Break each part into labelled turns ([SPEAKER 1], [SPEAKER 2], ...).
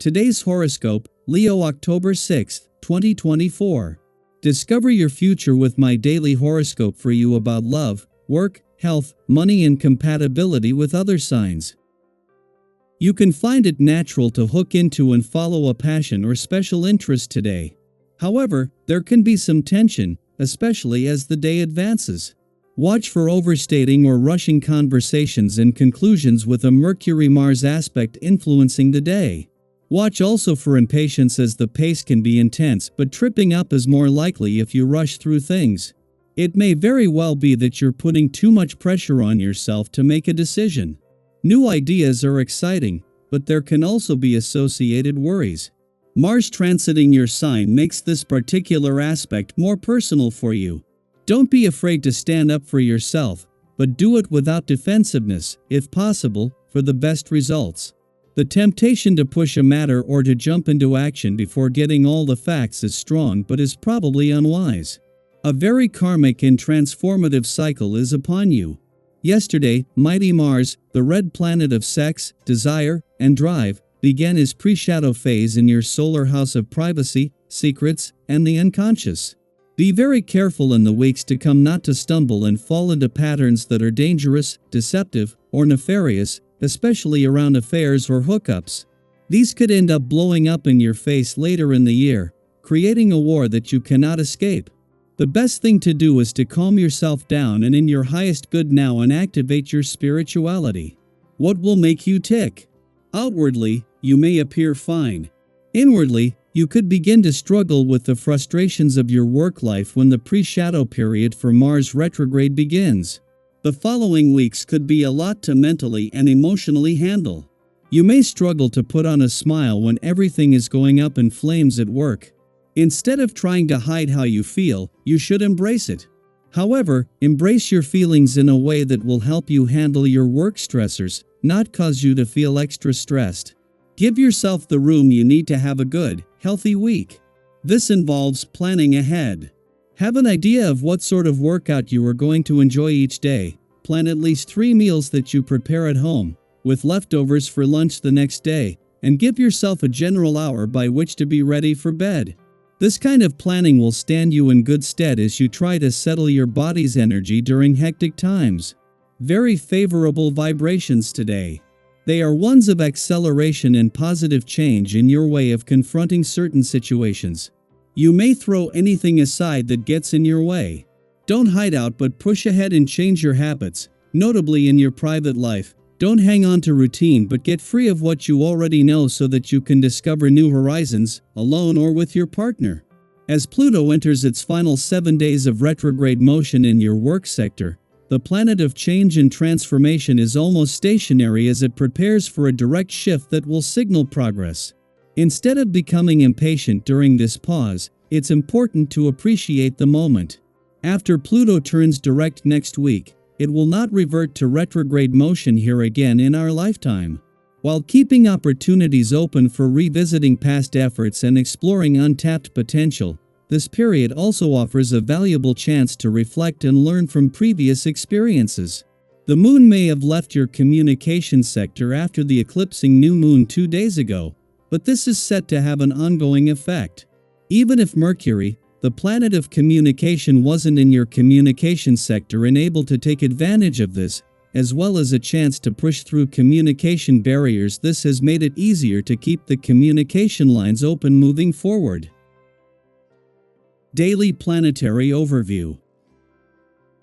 [SPEAKER 1] Today's horoscope, Leo October 6, 2024. Discover your future with my daily horoscope for you about love, work, health, money and compatibility with other signs. You can find it natural to hook into and follow a passion or special interest today. However, there can be some tension, especially as the day advances. Watch for overstating or rushing conversations and conclusions with a Mercury-Mars aspect influencing the day. Watch also for impatience as the pace can be intense, but tripping up is more likely if you rush through things. It may very well be that you're putting too much pressure on yourself to make a decision. New ideas are exciting, but there can also be associated worries. Mars transiting your sign makes this particular aspect more personal for you. Don't be afraid to stand up for yourself, but do it without defensiveness, if possible, for the best results. The temptation to push a matter or to jump into action before getting all the facts is strong but is probably unwise. A very karmic and transformative cycle is upon you. Yesterday, mighty Mars, the red planet of sex, desire, and drive, began his pre-shadow phase in your solar house of privacy, secrets, and the unconscious. Be very careful in the weeks to come not to stumble and fall into patterns that are dangerous, deceptive, or nefarious, especially around affairs or hookups. These could end up blowing up in your face later in the year, creating a war that you cannot escape. The best thing to do is to calm yourself down and in your highest good now and activate your spirituality. What will make you tick? Outwardly, you may appear fine. Inwardly, you could begin to struggle with the frustrations of your work life when the pre-shadow period for Mars retrograde begins. The following weeks could be a lot to mentally and emotionally handle. You may struggle to put on a smile when everything is going up in flames at work. Instead of trying to hide how you feel, you should embrace it. However, embrace your feelings in a way that will help you handle your work stressors, not cause you to feel extra stressed. Give yourself the room you need to have a good, healthy week. This involves planning ahead. Have an idea of what sort of workout you are going to enjoy each day. Plan at least 3 meals that you prepare at home, with leftovers for lunch the next day, and give yourself a general hour by which to be ready for bed. This kind of planning will stand you in good stead as you try to settle your body's energy during hectic times. Very favorable vibrations today. They are ones of acceleration and positive change in your way of confronting certain situations. You may throw anything aside that gets in your way. Don't hide out but push ahead and change your habits, notably in your private life. Don't hang on to routine but get free of what you already know so that you can discover new horizons, alone or with your partner. As Pluto enters its final 7 days of retrograde motion in your work sector, the planet of change and transformation is almost stationary as it prepares for a direct shift that will signal progress. Instead of becoming impatient during this pause, it's important to appreciate the moment. After Pluto turns direct next week, it will not revert to retrograde motion here again in our lifetime. While keeping opportunities open for revisiting past efforts and exploring untapped potential, this period also offers a valuable chance to reflect and learn from previous experiences. The moon may have left your communication sector after the eclipsing new moon 2 days ago, but this is set to have an ongoing effect. Even if Mercury, the planet of communication, wasn't in your communication sector and able to take advantage of this, as well as a chance to push through communication barriers, this has made it easier to keep the communication lines open moving forward. Daily Planetary Overview.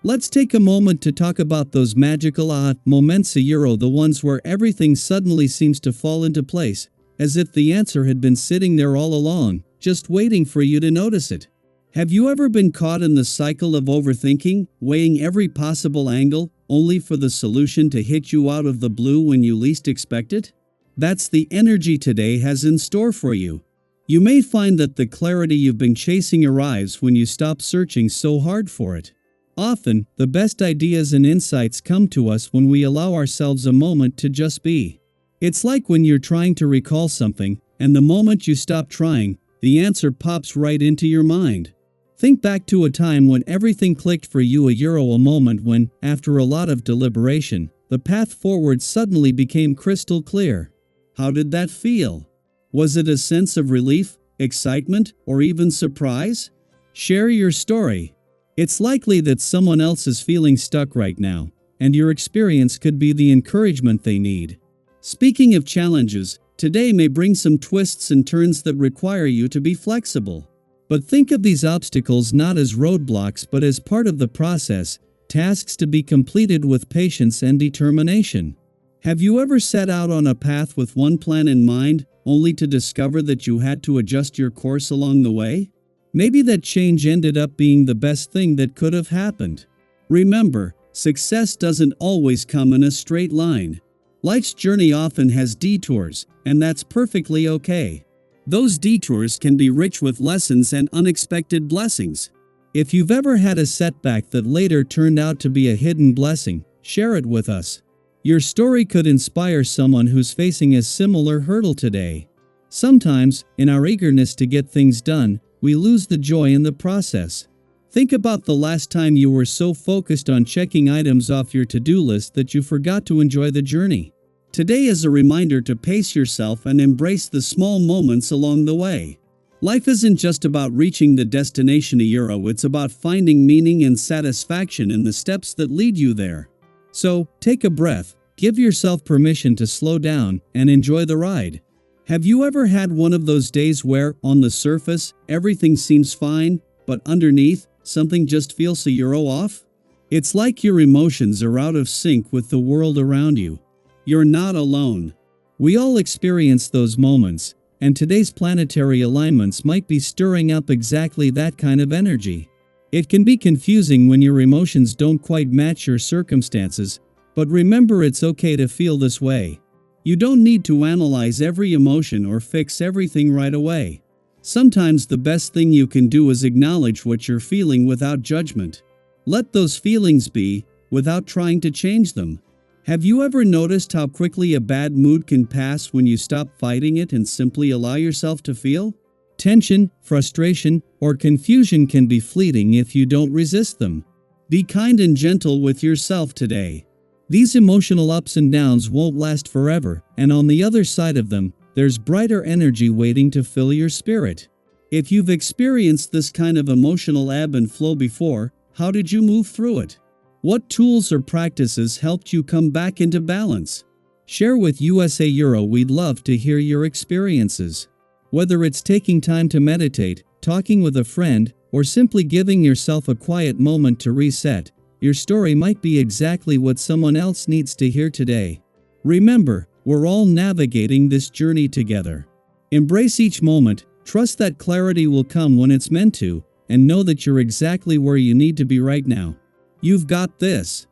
[SPEAKER 1] Let's take a moment to talk about those magical moments, the ones where everything suddenly seems to fall into place, as if the answer had been sitting there all along, just waiting for you to notice it. Have you ever been caught in the cycle of overthinking, weighing every possible angle, only for the solution to hit you out of the blue when you least expect it? That's the energy today has in store for you. You may find that the clarity you've been chasing arrives when you stop searching so hard for it. Often, the best ideas and insights come to us when we allow ourselves a moment to just be. It's like when you're trying to recall something, and the moment you stop trying, the answer pops right into your mind. Think back to a time when everything clicked for you, a moment when, after a lot of deliberation, the path forward suddenly became crystal clear. How did that feel? Was it a sense of relief, excitement, or even surprise? Share your story. It's likely that someone else is feeling stuck right now, and your experience could be the encouragement they need. Speaking of challenges, today may bring some twists and turns that require you to be flexible. But think of these obstacles not as roadblocks but as part of the process, tasks to be completed with patience and determination. Have you ever set out on a path with one plan in mind, only to discover that you had to adjust your course along the way? Maybe that change ended up being the best thing that could have happened. Remember, success doesn't always come in a straight line. Life's journey often has detours, and that's perfectly okay. Those detours can be rich with lessons and unexpected blessings. If you've ever had a setback that later turned out to be a hidden blessing, share it with us. Your story could inspire someone who's facing a similar hurdle today. Sometimes, in our eagerness to get things done, we lose the joy in the process. Think about the last time you were so focused on checking items off your to-do list that you forgot to enjoy the journey. Today is a reminder to pace yourself and embrace the small moments along the way. Life isn't just about reaching the destination, it's about finding meaning and satisfaction in the steps that lead you there. So, take a breath, give yourself permission to slow down, and enjoy the ride. Have you ever had one of those days where, on the surface, everything seems fine, but underneath, something just feels off? It's like your emotions are out of sync with the world around you. You're not alone. We all experience those moments, and today's planetary alignments might be stirring up exactly that kind of energy. It can be confusing when your emotions don't quite match your circumstances, but remember, it's okay to feel this way. You don't need to analyze every emotion or fix everything right away. Sometimes the best thing you can do is acknowledge what you're feeling without judgment. Let those feelings be, without trying to change them. Have you ever noticed how quickly a bad mood can pass when you stop fighting it and simply allow yourself to feel? Tension, frustration, or confusion can be fleeting if you don't resist them. Be kind and gentle with yourself today. These emotional ups and downs won't last forever, and on the other side of them, there's brighter energy waiting to fill your spirit. If you've experienced this kind of emotional ebb and flow before, how did you move through it? What tools or practices helped you come back into balance? Share with USA Euro. We'd love to hear your experiences. Whether it's taking time to meditate, talking with a friend, or simply giving yourself a quiet moment to reset, your story might be exactly what someone else needs to hear today. Remember, we're all navigating this journey together. Embrace each moment, trust that clarity will come when it's meant to, and know that you're exactly where you need to be right now. You've got this.